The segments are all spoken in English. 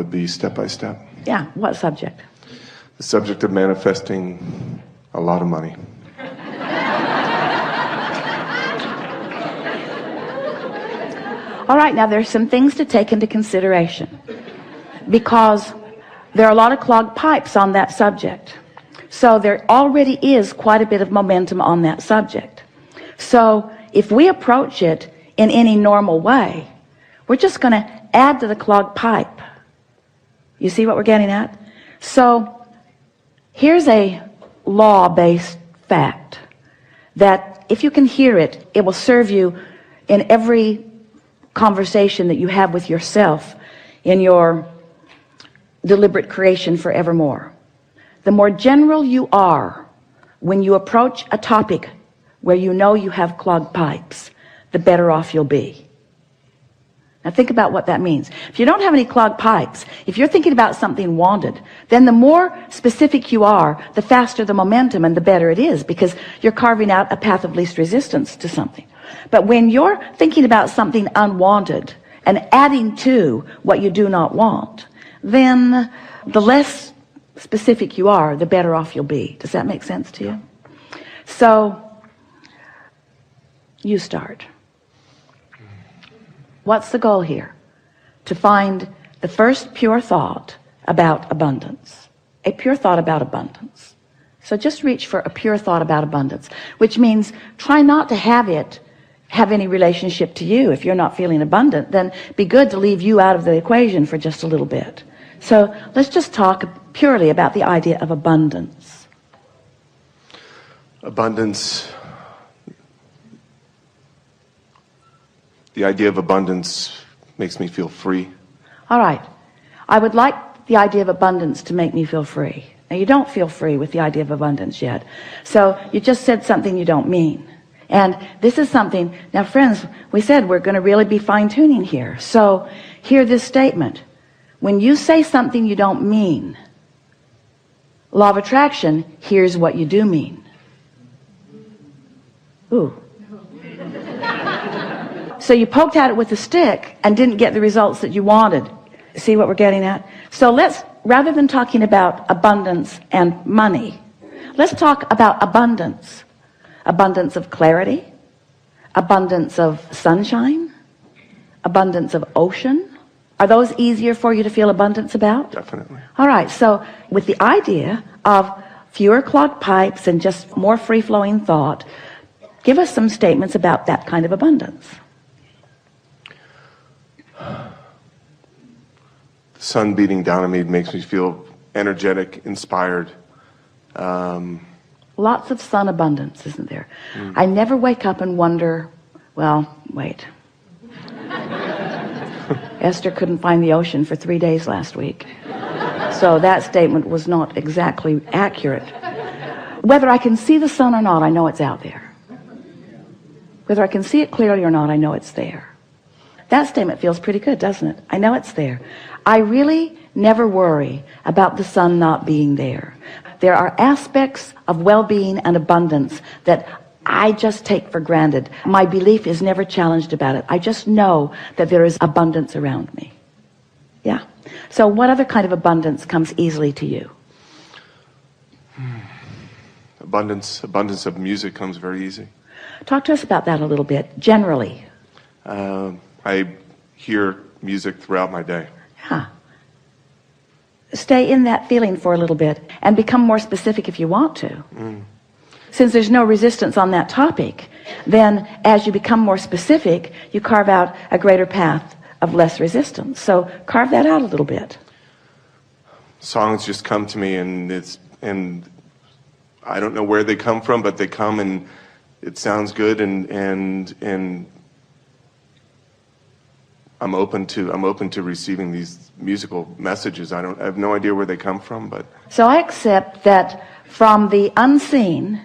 would be step by step. Yeah, what subject? The subject of manifesting a lot of money. All right, now there's some things to take into consideration because there are a lot of clogged pipes on that subject. So there already is quite a bit of momentum on that subject. So if we approach it in any normal way, we're just going to add to the clogged pipe. You see what we're getting at? So here's a law-based fact that if you can hear it, it will serve you in every conversation that you have with yourself in your deliberate creation forevermore. The more general you are when you approach a topic where you know you have clogged pipes, the better off you'll be. Now think about what that means. If you don't have any clogged pipes, if you're thinking about something wanted, then the more specific you are, the faster the momentum and the better it is, because you're carving out a path of least resistance to something. But when you're thinking about something unwanted and adding to what you do not want, then the less specific you are, the better off you'll be. Does that make sense to you? So you start. What's the goal here? To find the first pure thought about abundance. A pure thought about abundance. So just reach for a pure thought about abundance, which means try not to have it have any relationship to you. If you're not feeling abundant, then be good to leave you out of the equation for just a little bit. So let's just talk purely about the idea of abundance. Abundance. The idea of abundance makes me feel free. All right. I would like the idea of abundance to make me feel free. Now, you don't feel free with the idea of abundance yet. So you just said something you don't mean. And this is something, now friends, we said we're going to really be fine-tuning here. So hear this statement. When you say something you don't mean, law of attraction, here's what you do mean. Ooh. So you poked at it with a stick and didn't get the results that you wanted. See what we're getting at? So let's, rather than talking about abundance and money, let's talk about abundance. Abundance of clarity, abundance of sunshine, abundance of ocean. Are those easier for you to feel abundance about? Definitely. All right, so with the idea of fewer clogged pipes and just more free-flowing thought, give us some statements about that kind of abundance. The sun beating down on me makes me feel energetic, inspired. Lots of sun abundance, isn't there? I never wake up and wonder, well, wait. Esther couldn't find the ocean for 3 days last week. So that statement was not exactly accurate. Whether I can see the sun or not, I know it's out there. Whether I can see it clearly or not, I know it's there. That statement feels pretty good, doesn't it? I know it's there. I really never worry about the sun not being there. There are aspects of well-being and abundance that I just take for granted. My belief is never challenged about it. I just know that there is abundance around me. Yeah. So what other kind of abundance comes easily to you? Abundance of music comes very easy. Talk to us about that a little bit, generally. I hear music throughout my day. Yeah. Stay in that feeling for a little bit and become more specific if you want to. Since there's no resistance on that topic, then as you become more specific, you carve out a greater path of less resistance. So carve that out a little bit. Songs just come to me, and I don't know where they come from, but they come and it sounds good, and I'm open to receiving these musical messages. I have no idea where they come from, but so I accept that from the unseen,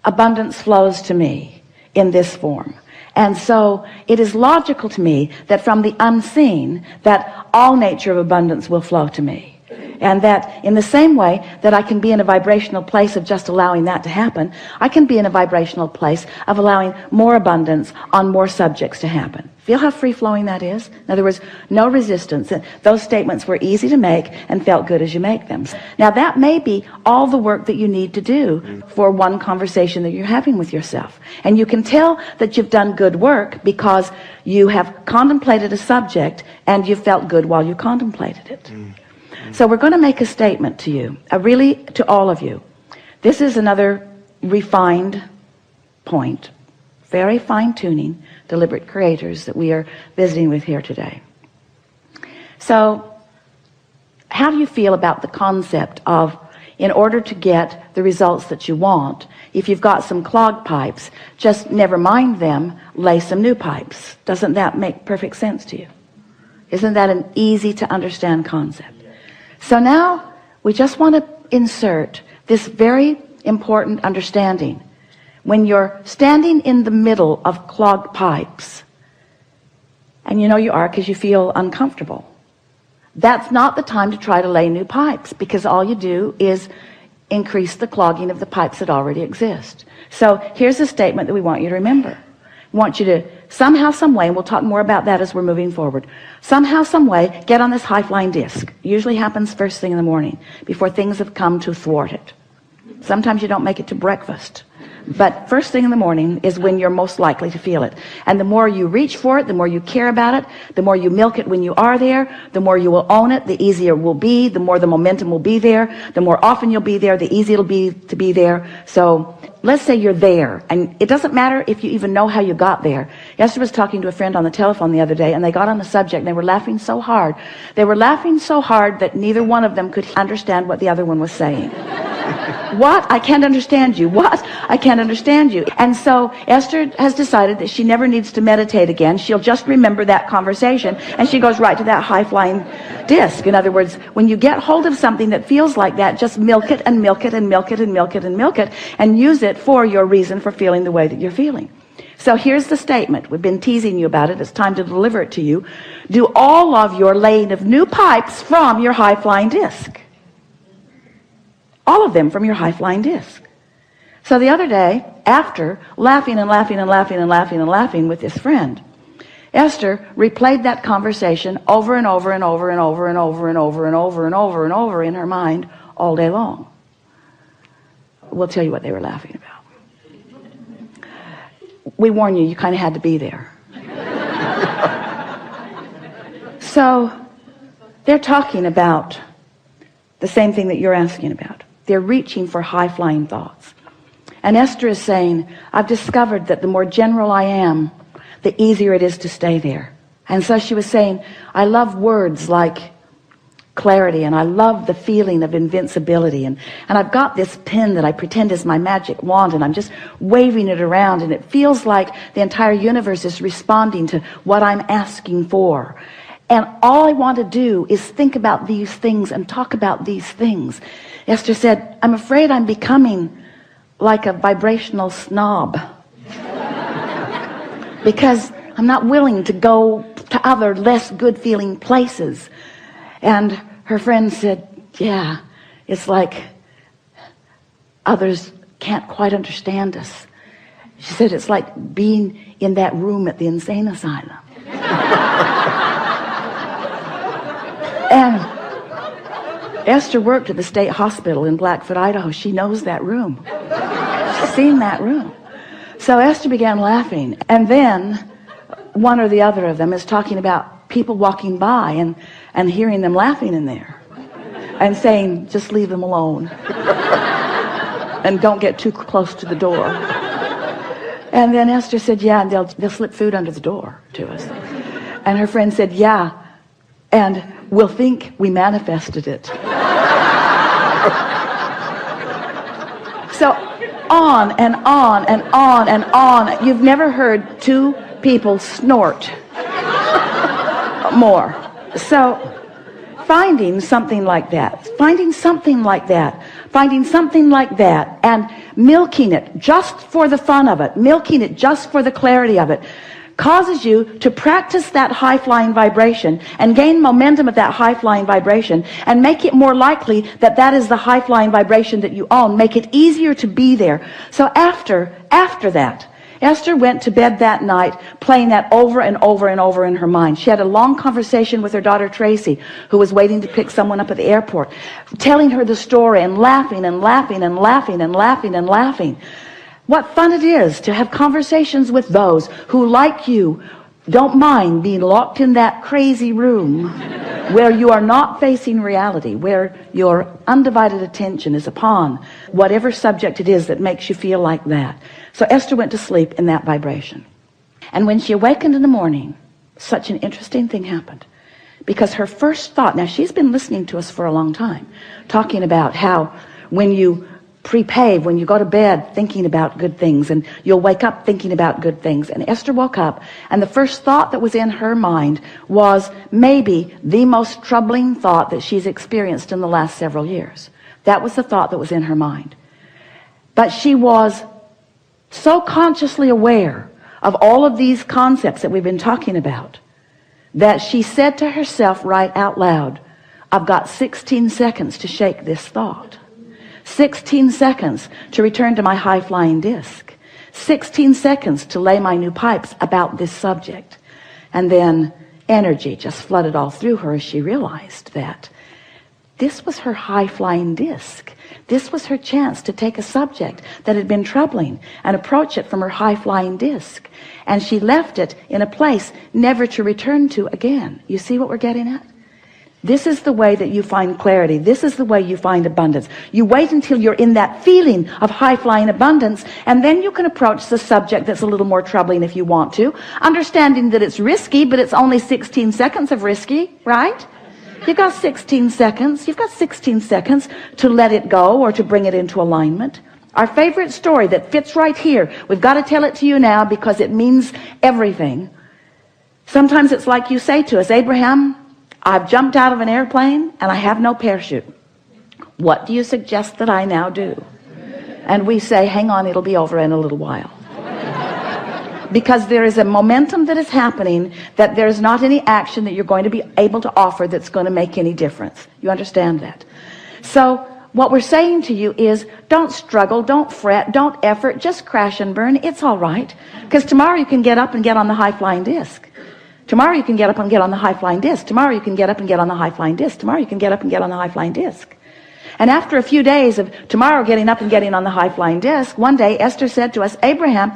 abundance flows to me in this form. And so it is logical to me that from the unseen, that all nature of abundance will flow to me. And that in the same way that I can be in a vibrational place of just allowing that to happen, I can be in a vibrational place of allowing more abundance on more subjects to happen. Feel how free-flowing that is? In other words, no resistance. Those statements were easy to make and felt good as you make them. Now that may be all the work that you need to do for one conversation that you're having with yourself. And you can tell that you've done good work because you have contemplated a subject and you felt good while you contemplated it. So we're going to make a statement to you, really to all of you. This is another refined point, very fine-tuning, deliberate creators that we are visiting with here today. So how do you feel about the concept of, in order to get the results that you want, if you've got some clogged pipes, just never mind them, lay some new pipes? Doesn't that make perfect sense to you? Isn't that an easy to understand concept? So now we just want to insert this very important understanding. When you're standing in the middle of clogged pipes, and you know you are because you feel uncomfortable, that's not the time to try to lay new pipes, because all you do is increase the clogging of the pipes that already exist. So here's a statement that we want you to remember. We want you to somehow, some way, and we'll talk more about that as we're moving forward, somehow, some way, get on this high-flying disc. Usually happens first thing in the morning, before things have come to thwart it. Sometimes you don't make it to breakfast. But first thing in the morning is when you're most likely to feel it. And the more you reach for it, the more you care about it, the more you milk it when you are there, the more you will own it, the easier it will be, the more the momentum will be there, the more often you'll be there, the easier it'll be to be there. So let's say you're there, and it doesn't matter if you even know how you got there. Esther was talking to a friend on the telephone the other day, and they got on the subject, and they were laughing so hard. They were laughing so hard that neither one of them could understand what the other one was saying. What? I can't understand you. What? I can't understand you. And so Esther has decided that she never needs to meditate again. She'll just remember that conversation, and she goes right to that high-flying disc. In other words, when you get hold of something that feels like that, just milk it and milk it and milk it and milk it and milk it, and use it for your reason for feeling the way that you're feeling. So here's the statement. We've been teasing you about it. It's time to deliver it to you. Do all of your laying of new pipes from your high-flying disc. All of them from your high-flying disc. So the other day, after laughing and laughing and laughing and laughing and laughing with this friend, Esther replayed that conversation over and over and over and over and over and over and over and over and over in her mind all day long. We'll tell you what they were laughing about. We warn you, you kind of had to be there. So they're talking about the same thing that you're asking about. They're reaching for high-flying thoughts. And Esther is saying, I've discovered that the more general I am, the easier it is to stay there. And so she was saying, I love words like clarity, and I love the feeling of invincibility. And I've got this pen that I pretend is my magic wand, and I'm just waving it around, and it feels like the entire universe is responding to what I'm asking for. And all I want to do is think about these things and talk about these things. Esther said, I'm afraid I'm becoming like a vibrational snob because I'm not willing to go to other less good feeling places. And her friend said, yeah, it's like others can't quite understand us. She said, it's like being in that room at the insane asylum. And Esther worked at the state hospital in Blackfoot, Idaho. She knows that room. She's seen that room. So Esther began laughing. And then one or the other of them is talking about people walking by and hearing them laughing in there and saying, just leave them alone. And don't get too close to the door. And then Esther said, yeah, and they'll slip food under the door to us. And her friend said, yeah, and we'll think we manifested it. So on and on and on and on. You've never heard two people snort more. So finding something like that, and milking it just for the fun of it, milking it just for the clarity of it, causes you to practice that high-flying vibration and gain momentum of that high-flying vibration and make it more likely that that is the high-flying vibration that you own. Make it easier to be there. So after that, Esther went to bed that night playing that over and over and over in her mind. She had a long conversation with her daughter Tracy, who was waiting to pick someone up at the airport, telling her the story and laughing and laughing and laughing and laughing and laughing. What fun it is to have conversations with those who, like you, don't mind being locked in that crazy room where you are not facing reality, where your undivided attention is upon whatever subject it is that makes you feel like that. So Esther went to sleep in that vibration. And when she awakened in the morning, such an interesting thing happened. Because her first thought, now she's been listening to us for a long time, talking about how when you prepave, when you go to bed thinking about good things, and you'll wake up thinking about good things. And Esther woke up, and the first thought that was in her mind was maybe the most troubling thought that she's experienced in the last several years. That was the thought that was in her mind. But she was so consciously aware of all of these concepts that we've been talking about that she said to herself right out loud, I've got 16 seconds to shake this thought. 16 seconds to return to my high-flying disc. 16 seconds to lay my new pipes about this subject. And then energy just flooded all through her as she realized that this was her high-flying disc. This was her chance to take a subject that had been troubling and approach it from her high-flying disc. And she left it in a place never to return to again. You see what we're getting at? This is the way that you find clarity. This is the way you find abundance. You wait until you're in that feeling of high-flying abundance, and then you can approach the subject that's a little more troubling if you want to, understanding that it's risky, but it's only 16 seconds of risky, right? You've got 16 seconds. You've got 16 seconds to let it go or to bring it into alignment. Our favorite story that fits right here. We've got to tell it to you now because it means everything. Sometimes it's like you say to us, Abraham, I've jumped out of an airplane and I have no parachute. What do you suggest that I now do? And we say, hang on, it'll be over in a little while. Because there is a momentum that is happening that there's not any action that you're going to be able to offer that's going to make any difference. You understand that? So what we're saying to you is don't struggle, don't fret, don't effort, just crash and burn. It's all right. Because tomorrow you can get up and get on the high-flying disc. Tomorrow you can get up and get on the high-flying disc. Tomorrow you can get up and get on the high-flying disc. Tomorrow you can get up and get on the high-flying disc. And after a few days of tomorrow getting up and getting on the high-flying disc, one day Esther said to us, Abraham,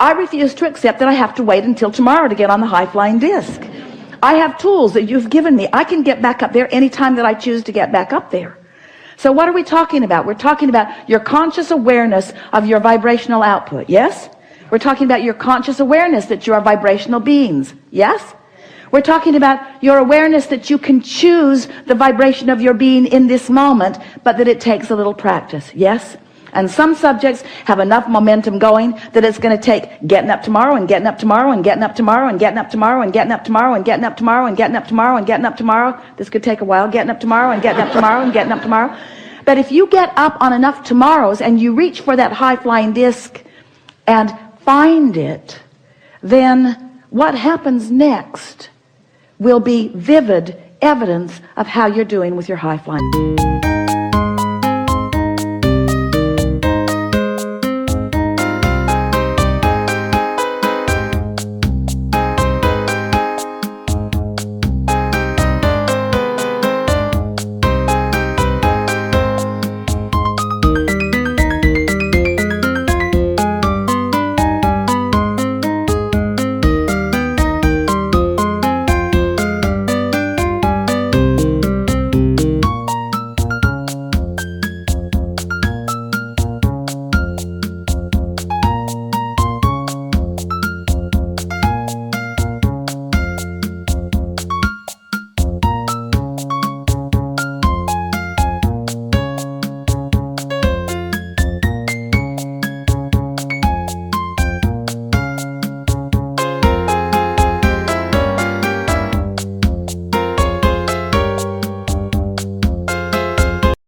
I refuse to accept that I have to wait until tomorrow to get on the high-flying disc. I have tools that you've given me. I can get back up there anytime that I choose to get back up there. So what are we talking about? We're talking about your conscious awareness of your vibrational output. Yes? We're talking about your conscious awareness that you are vibrational beings. Yes? We're talking about your awareness that you can choose the vibration of your being in this moment, but that it takes a little practice. Yes? And some subjects have enough momentum going that it's going to take getting up tomorrow and getting up tomorrow and getting up tomorrow and getting up tomorrow and getting up tomorrow and getting up tomorrow and getting up tomorrow and getting up tomorrow. This could take a while. Getting up tomorrow and getting up tomorrow and getting up tomorrow. But if you get up on enough tomorrows and you reach for that high-flying disc and find it, then what happens next will be vivid evidence of how you're doing with your high-flying.